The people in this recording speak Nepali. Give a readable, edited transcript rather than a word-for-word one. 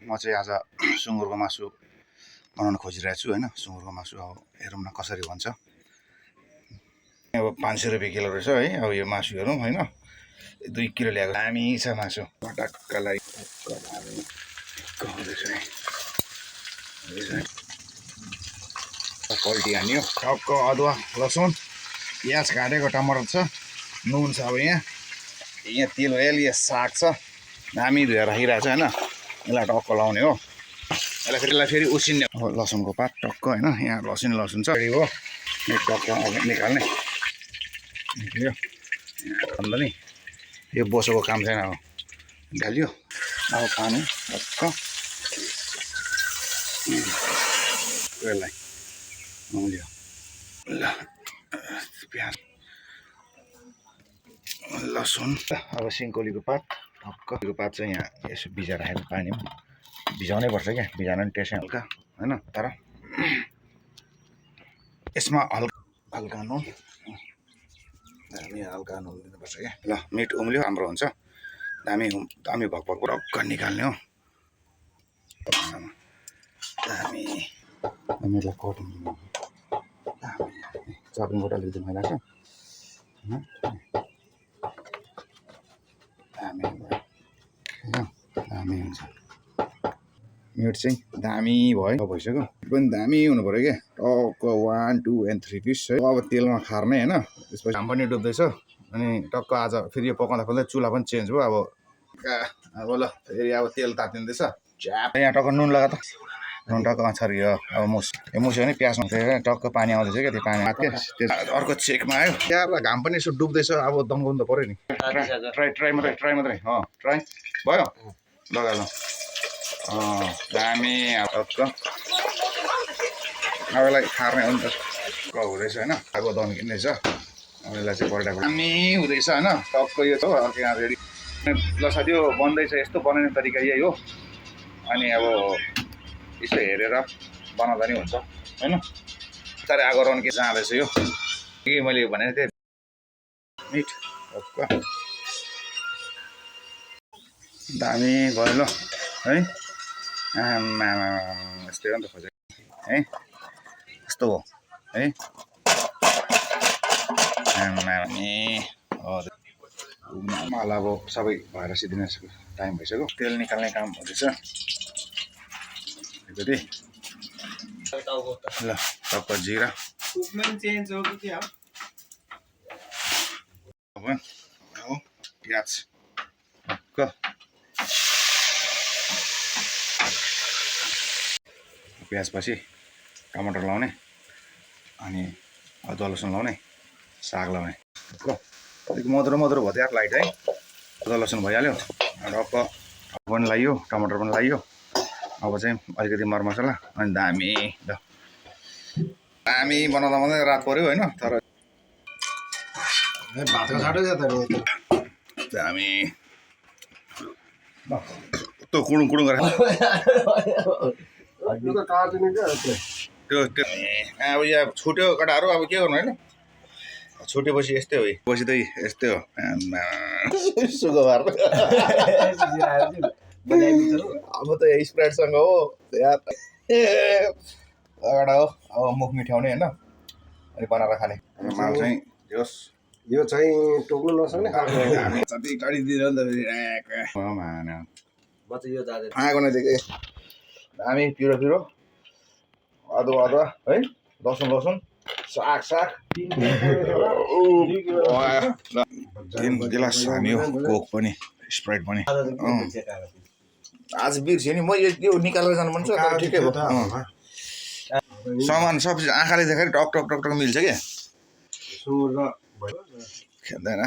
म चाहिँ आज सुँगुरको मासु बनाउन खोजिरहेको छु हैन। सुँगुरको मासु अब हेरौँ न कसरी हुन्छ। अब 500 रुपियाँ किलो रहेछ है। अब यो मासु हेरौँ हैन। 2 किलो ल्याएको दामी छ मासु। पटक्कलाई पल्टी हान्यो। टक्क अदुवा लसुन प्याज काटेको टमाटर छ, नुन छ। अब यहाँ तेल भइहाल्यो, साग छ दामी धोएर राखिरहेको छ हैन। यसलाई टक्क लाउने हो। यसलाई फेरि उसिन्ने हो। लसुनको पात टक्क हैन। यहाँ लसुन छ रेडी हो। टक्क अब निकाल्ने निक्ल्यो। अन्त नि यो बोसोको काम छैन। अब निकाल्यो। अब पानी टक्क यसलाई उम्ल्यो। ल प्याज लसुन अब सिन्कोलीको पात टक्कको पात चाहिँ यहाँ यसो भिजाएर राखेको पानीमा भिजाउनै पर्छ क्या। भिजाउनु पनि टेस्ट हल्का हैन। तर यसमा हल्का नुन दामी हल्का नुन दिनुपर्छ क्या। ल मिट उम्ल्यो राम्रो हुन्छ। दामी भकभक टक्क निकाल्ने हो। दामी दामीलाई कटिङ चपिङ बोर्ड अलिकति मैला छ। दामी हुन्छ। मिट चाहिँ दामी भयो भइसक्यो। पनि दामी हुनु पऱ्यो क्या। टक्क 1 2 and 3 पिस है। अब तेलमा खार्ने हैन। त्यसपछि घाम पनि डुब्दैछ। अनि टक्क आज फेरि यो पकाउँदा चुला पनि चेन्ज भयो। अब ल फेरि अब तेल तातिँदैछ। च्याप यहाँ टक्क नुन लगा त। नुन टक्क छरियो। अब मुस्यो भने प्याज टक्क पानी आउँदैछ क्या। त्यो पानी अर्को चेकमा आयो। यहाँ घाम पनि यसो डुब्दैछ। अब दमगाउनु त पऱ्यो नि। ट्राई मात्रै ट्राई भयो। लगा ल दामी टक्क अब यसलाई खार्ने हो नि त। हुँदैछ होइन। आगो दम्किँदैछ। अब यसलाई चाहिँ पल्टा दामी हुँदैछ होइन। टक्क यो छ अर्को यहाँ रेडी। ल साथी यो बन्दैछ। यस्तो बनाउने तरिका यही हो। अनि अब यसो हेरेर बनाउँदा नि हुन्छ होइन। बिस्तारै आगो रन्के जाँदैछ यो के मैले भनेको थिएँ मिट टक्क दामी भयो ल है। यस्तै हो नि त खोजेको है। यस्तो हो है। मलाई अब सबै भएर सिद्धिने टाइम भइसक्यो। तेल निकाल्ने काम हुँदैछ अलिकति। ल टक्क जिरा अब प्याज टक्क प्याजपछि टमाटर लाउने अनि अदुवा लसुन लाउने साग लाउने। अलिक मधुरो भयो यार लाइट है। अदुवा लसुन भइहाल्यो। टक्क पनि लाइयो टमाटर पनि लाइयो। अब चाहिँ अलिकति मरमसला अनि दामी ल दामी बनाउँदा रात पर्यो होइन। तर दामी त्यो कुडुङ गरेर त्यो अब यहाँ छुट्यो कटाहरू। अब के गर्नु होइन। छुटेपछि यस्तै हो। पछि त यस्तै हो। सुगोबार अब त स्प्राइटसँग हो एउटा हो। अब मुख मिठाउने होइन। अनि बनाएर खाने माल चाहिँ यो चाहिँ टोक्नु नसक्ने जति टाढी दिँदैन त आएको नदेखि दामी पिरो अदुवा है। लसुन साग 3 गिलास हान्यो। कोक पनि स्प्राइट पनि आज बिर्स्यो नि। म यो निकालेर जानु मन छ। ठिकै हो। सामान सब आँखाले देखाएर टक मिल्छ क्या। खेल्दैन।